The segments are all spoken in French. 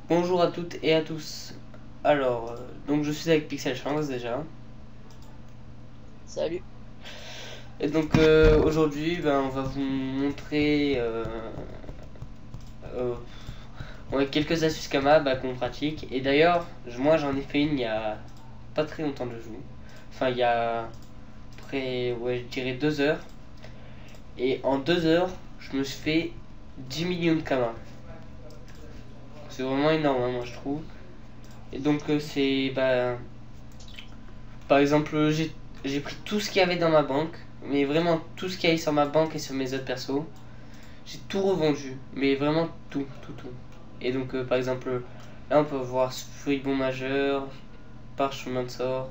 Bonjour à toutes et à tous. Alors, donc je suis avec Pixel Chance déjà. Salut. Et donc aujourd'hui, on va vous montrer euh, ouais, quelques astuces Kama qu'on pratique. Et d'ailleurs, moi j'en ai fait une il y a pas très longtemps de joue. Enfin, il y a près, ouais, je dirais 2 heures. Et en 2 heures, je me suis fait 10 millions de Kama. C'est vraiment énorme, hein, moi je trouve. Et donc c'est par exemple, j'ai pris tout ce qu'il y avait dans ma banque, mais vraiment tout ce qu'il y avait sur ma banque et sur mes autres persos. J'ai tout revendu, mais vraiment tout, tout, tout. Et donc, par exemple, là on peut voir Furibond Majeur, Parchemin de sort,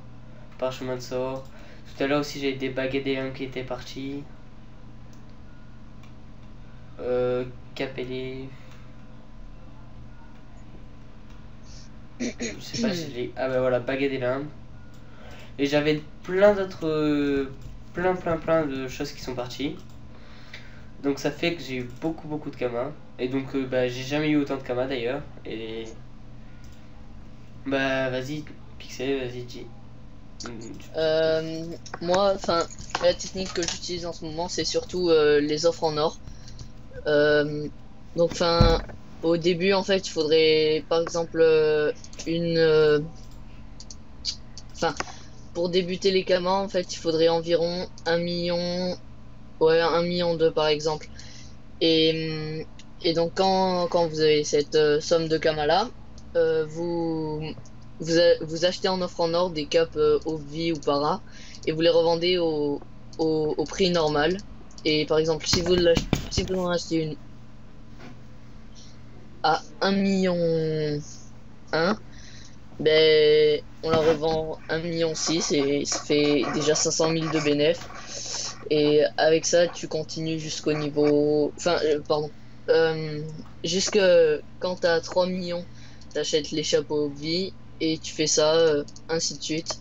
Parchemin de sort. Tout à l'heure aussi, j'avais des baguettes des qui étaient partis. Capellé. Je sais pas si je l'ai. Ah bah voilà, baguette des limbes. Et j'avais plein d'autres. Plein de choses qui sont parties. Donc ça fait que j'ai eu beaucoup de Kama. Et donc j'ai jamais eu autant de Kama d'ailleurs. Et bah vas-y Pixel, vas-y dis. Moi, enfin, la technique que j'utilise en ce moment, c'est surtout les offres en or. Euh, donc, enfin, au début, en fait, il faudrait, par exemple, une, enfin, pour débuter les kamas, en fait, il faudrait environ 1 million, ouais, 1,2 million par exemple. Et donc, quand vous avez cette somme de kamas là, vous achetez en offre en or des caps au vie ou para et vous les revendez au prix normal. Et par exemple, si vous en achetez une à 1,1 million, ben, on la revend 1,6 million et ça fait déjà 500 000 de bénéf. Et avec ça, tu continues jusqu'au niveau. Enfin, pardon. Euh, Jusque quand t'as 3 millions, t'achètes les chapeaux vie et tu fais ça, ainsi de suite.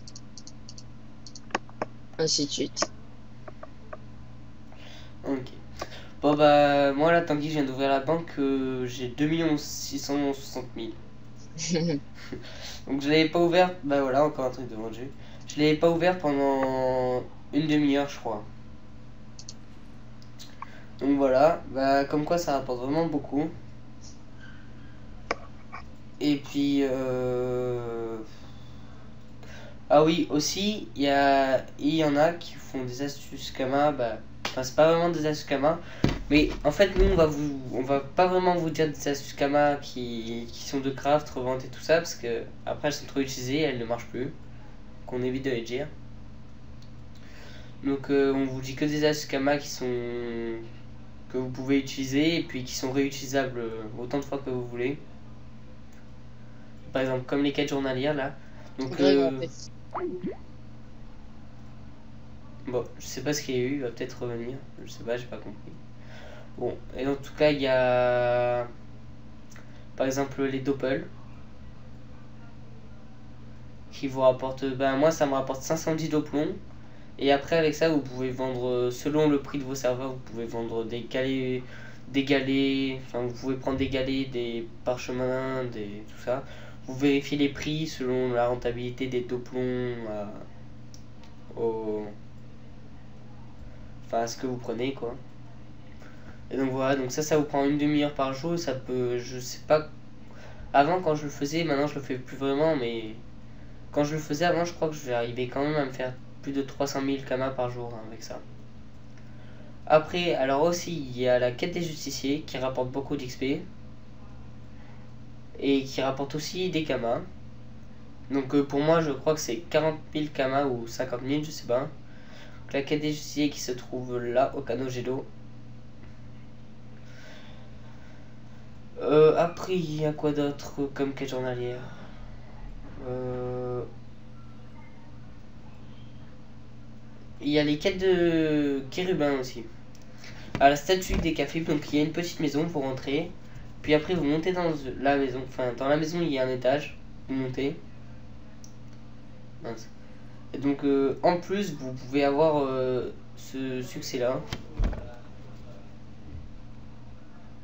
Ainsi de suite. Ok. Bon bah moi là tant que je viens d'ouvrir la banque, j'ai 2 660 000. Donc je l'avais pas ouvert, bah voilà encore un truc de vendu. Je l'avais pas ouvert pendant une demi-heure je crois. Donc voilà, bah comme quoi ça rapporte vraiment beaucoup. Et puis ah oui, aussi, il y en a qui font des astuces Kama, enfin c'est pas vraiment des astuces Kama, mais en fait nous on va pas vraiment vous dire des astuces Kama qui sont de craft, revente et tout ça, parce que après elles sont trop utilisées, elles ne marchent plus, qu'on évite de les dire. Donc on vous dit que des astuces Kama que vous pouvez utiliser et puis qui sont réutilisables autant de fois que vous voulez. Par exemple comme les quêtes journalières là. Donc Greg, en fait. bon, je sais pas ce qu'il y a eu, il va peut-être revenir. Je sais pas, j'ai pas compris. Bon, et en tout cas, il y a par exemple les doppels qui vous rapportent. Ben, moi, ça me rapporte 510 doplons. Et après, avec ça, vous pouvez vendre, selon le prix de vos serveurs, vous pouvez vendre des galets, enfin, vous pouvez prendre des galets, des parchemins, tout ça. Vous vérifiez les prix selon la rentabilité des doplons au, enfin, à ce que vous prenez, quoi. Et donc voilà, donc ça vous prend une demi-heure par jour. Ça peut, je sais pas. Avant, quand je le faisais, maintenant je le fais plus vraiment, mais quand je le faisais avant, je crois que je vais arriver quand même à me faire plus de 300 000 kamas par jour hein, avec ça. Après, alors aussi, il y a la quête des justiciers qui rapporte beaucoup d'XP et qui rapporte aussi des kamas. Donc pour moi, je crois que c'est 40 000 kamas ou 50 000, je sais pas. Donc, la quête des justiciers qui se trouve là au Kanogelo. Après, il y a quoi d'autre comme quête journalière? Il y a les quêtes de Kérubin aussi. À la statue des cafés, donc il y a une petite maison pour rentrer. Puis après, vous montez dans la maison. Enfin, dans la maison, il y a un étage. Vous montez. Mince. Et donc, en plus, vous pouvez avoir ce succès-là.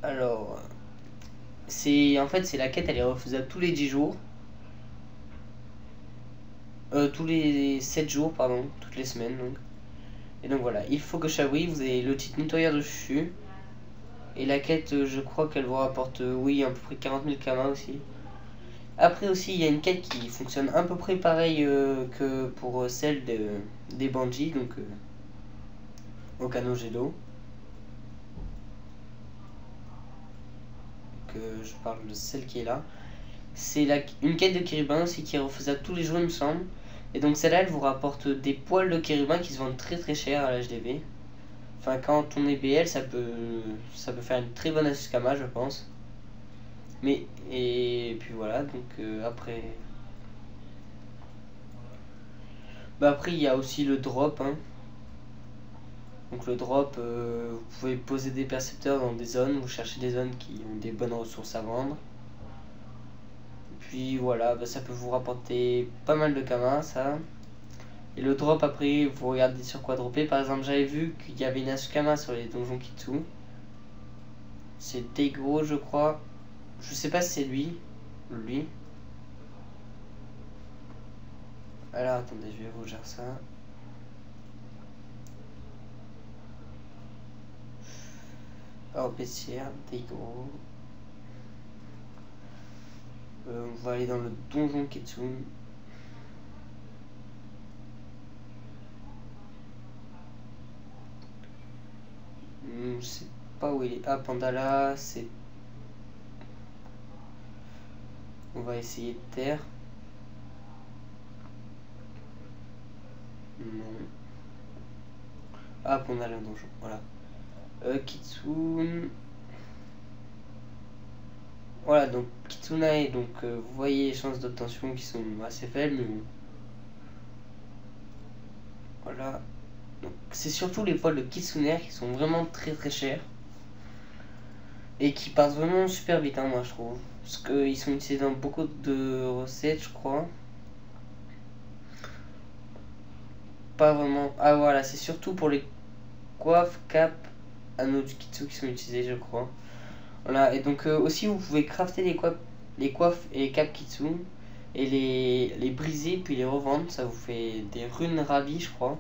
Alors, en fait c'est la quête, elle est refaisable tous les 10 jours. Tous les 7 jours, pardon, toutes les semaines donc. Et donc voilà, il faut que Chabri, vous avez le titre nettoyeur de chuchu. Et la quête, je crois qu'elle vous rapporte, oui, à peu près 40 000 kamas aussi. Après aussi, il y a une quête qui fonctionne à peu près pareil que pour celle des Bandits, donc au canot jet d'eau. Que je parle de celle qui est là. C'est une quête de Kérubin aussi qui est refaisable tous les jours, il me semble. Et donc celle-là, elle vous rapporte des poils de Kérubin qui se vendent très très cher à l'HDV. Enfin, quand on est BL, ça peut faire une très bonne astuce Kama, je pense. Mais, et puis voilà, donc après... Bah après, il y a aussi le drop, hein. Donc le drop, vous pouvez poser des percepteurs dans des zones, vous cherchez des zones qui ont des bonnes ressources à vendre. Puis voilà, bah, ça peut vous rapporter pas mal de kamas, ça. Et le drop, après, vous regardez sur quoi dropper. Par exemple, j'avais vu qu'il y avait une Asukama sur les donjons Kitsu. C'est Degro, je crois. Je sais pas si c'est lui. Lui. Alors, attendez, je vais vous dire ça. Alors, baissière, Degro. On va aller dans le donjon Kitsu. Je sais pas où il est. Ah, Pandala, c'est... On va essayer de terre. Non. Ah, Pandala, donjon, voilà. Kitsune... Voilà, donc Kitsunae, donc vous voyez les chances d'obtention qui sont assez faibles, mais bon. Voilà. Donc c'est surtout les poils de Kitsune qui sont vraiment très très chers. Et qui passent vraiment super vite, hein, moi je trouve. Parce qu'ils sont utilisés dans beaucoup de recettes, je crois. Pas vraiment. Ah voilà, c'est surtout pour les coiffes, capes, anneaux du Kitsu qui sont utilisés, je crois. Voilà, et donc aussi vous pouvez crafter les coiffes et les capes Kitsu. Et les briser puis les revendre. Ça vous fait des runes ravies, je crois.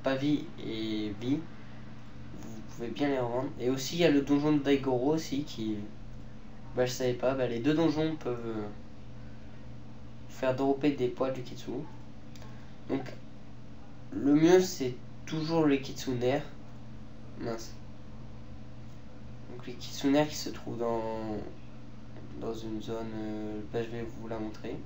Pas vie et vie. Vous pouvez bien les revendre. Et aussi il y a le donjon de Daigoro aussi qui... Bah je savais pas, bah, les deux donjons peuvent faire dropper des poils du Kitsu. Donc le mieux c'est toujours les Kitsunaires. Mince. Donc les Kitsunaires qui se trouvent dans une zone... bah je vais vous la montrer.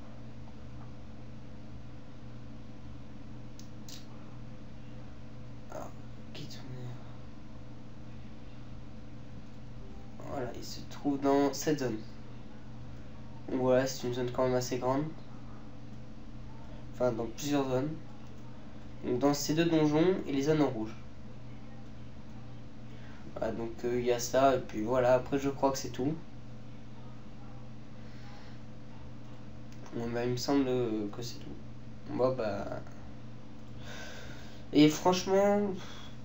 Alors, Kitsunaire. Voilà, il se trouve dans cette zone. Donc voilà, c'est une zone quand même assez grande. Enfin, dans plusieurs zones. Donc dans ces deux donjons et les zones en rouge. Voilà, donc il y a ça, et puis voilà, après je crois que c'est tout. Bon, bah, il me semble que c'est tout. Bon, bah... Et franchement,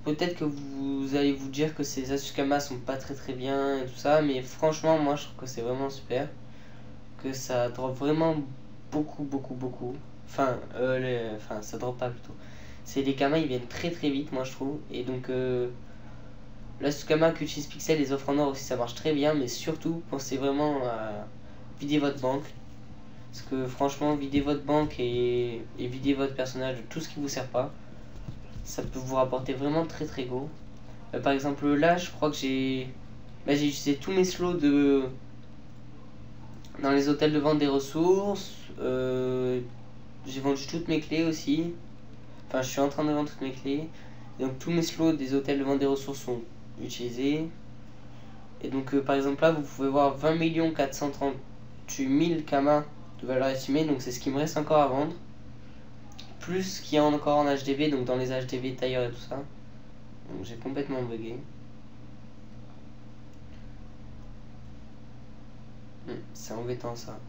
peut-être que vous allez vous dire que ces Asukama sont pas très très bien et tout ça, mais franchement, moi je trouve que c'est vraiment super. Que ça drop vraiment beaucoup, beaucoup, beaucoup. Enfin, ça drop pas plutôt. C'est les kamas, ils viennent très très vite, moi je trouve. Et donc, l'Asukama qu'utilise Pixel, les offres en or aussi, ça marche très bien, mais surtout, pensez vraiment à vider votre banque. Parce que franchement, vider votre banque et vider votre personnage de tout ce qui vous sert pas, ça peut vous rapporter vraiment très très gros. Par exemple, là, je crois que j'ai utilisé tous mes slots dans les hôtels de vente des ressources. J'ai vendu toutes mes clés aussi. Enfin, je suis en train de vendre toutes mes clés. Et donc, tous mes slots des hôtels de vente des ressources sont utilisés. Et donc, par exemple, là, vous pouvez voir 20 438 000 kamas de valeur estimée. Donc, c'est ce qui me reste encore à vendre. Plus ce qu'il y a encore en HDV, donc dans les HDV tailleurs et tout ça. Donc, j'ai complètement bugué. C'est embêtant ça.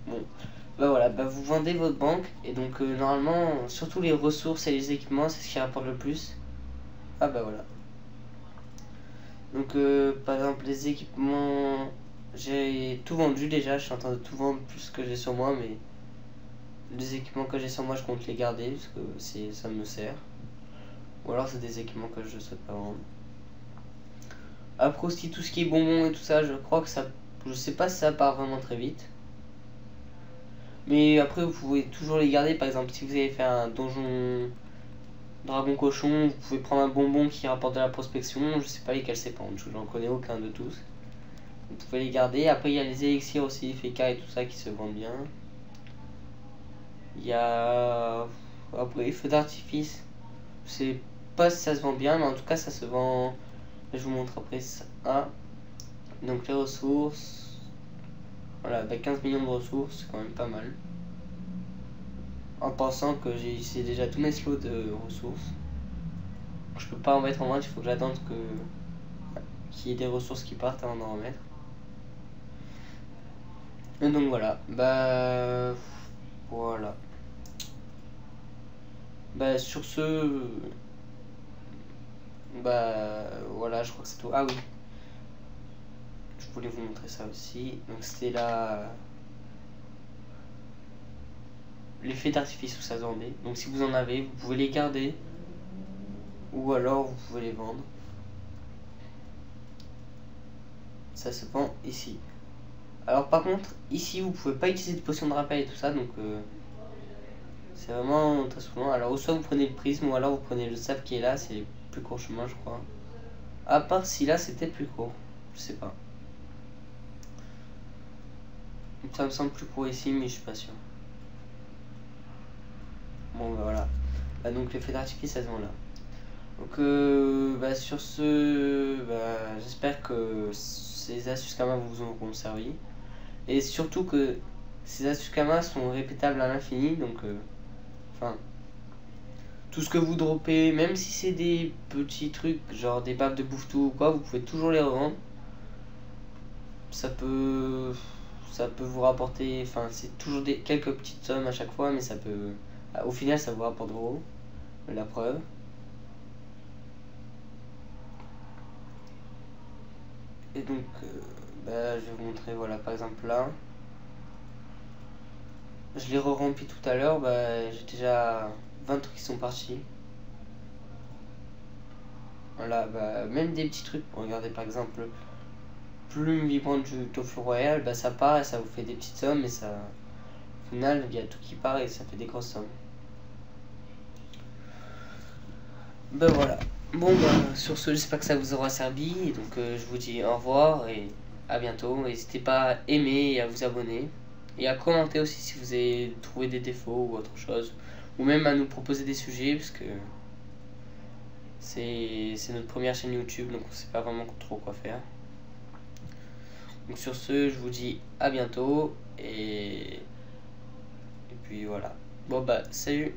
Bon. Bah voilà, bah vous vendez votre banque et donc normalement, surtout les ressources et les équipements, c'est ce qui rapporte le plus. Ah bah voilà. Donc par exemple les équipements, j'ai tout vendu déjà, je suis en train de tout vendre plus que j'ai sur moi, mais les équipements que j'ai sur moi je compte les garder parce que ça me sert. Ou alors c'est des équipements que je souhaite pas vendre. Après aussi tout ce qui est bonbons et tout ça, je crois que ça, je sais pas si ça part vraiment très vite. Mais après vous pouvez toujours les garder, par exemple si vous avez fait un donjon dragon cochon, vous pouvez prendre un bonbon qui rapporte de la prospection, je sais pas lesquels c'est pas, j'en connais aucun de tous. Vous pouvez les garder, après il y a les élixirs aussi, FK et tout ça qui se vendent bien. Il y a... Après feu d'artifice, je sais pas si ça se vend bien, mais en tout cas ça se vend, je vous montre après ça. Donc les ressources, voilà, avec 15 millions de ressources, c'est quand même pas mal. En pensant que j'ai utilisé déjà tous mes slots de ressources. Je peux pas en mettre en vente, il faut que j'attende qu'il y ait des ressources qui partent avant d'en remettre. Et donc voilà, bah voilà. Bah sur ce, bah voilà, je crois que c'est tout. Ah oui, je voulais vous montrer ça aussi. Donc c'était là l'effet d'artifice où ça se vendait. Donc si vous en avez, vous pouvez les garder ou alors vous pouvez les vendre. Ça se vend ici. Alors par contre, ici vous pouvez pas utiliser de potions de rappel et tout ça, donc c'est vraiment très souvent. Alors soit vous prenez le prisme ou alors vous prenez le sable qui est là, c'est le plus court chemin je crois. À part si là c'était plus court, je sais pas. Ça me semble plus court ici mais je suis pas sûr. Bon bah voilà. Bah, donc l'effet d'artifice ça se vend là. Donc bah, sur ce, bah, j'espère que ces astuces Kama vous auront servi. Et surtout que ces astuces Kama sont répétables à l'infini, donc enfin tout ce que vous droppez, même si c'est des petits trucs genre des baffes de bouffe-tout ou quoi, vous pouvez toujours les revendre. Ça peut vous rapporter, enfin c'est toujours quelques petites sommes à chaque fois, mais ça peut, au final ça vous rapporte gros, la preuve. Et donc bah, je vais vous montrer, voilà par exemple là. Je l'ai re-rempli tout à l'heure, bah, j'ai déjà 20 trucs qui sont partis. Voilà, bah, même des petits trucs, regardez par exemple, plume vibrante du tofu royal, bah, ça part et ça vous fait des petites sommes, et ça, au final, il y a tout qui part et ça fait des grosses sommes. Bah voilà. Bon, bah, sur ce, j'espère que ça vous aura servi, et donc je vous dis au revoir et à bientôt. N'hésitez pas à aimer et à vous abonner. Et à commenter aussi si vous avez trouvé des défauts ou autre chose. Ou même à nous proposer des sujets, parce que c'est notre première chaîne YouTube, donc on sait pas vraiment trop quoi faire. Donc sur ce, je vous dis à bientôt, et puis voilà. Bon bah, salut!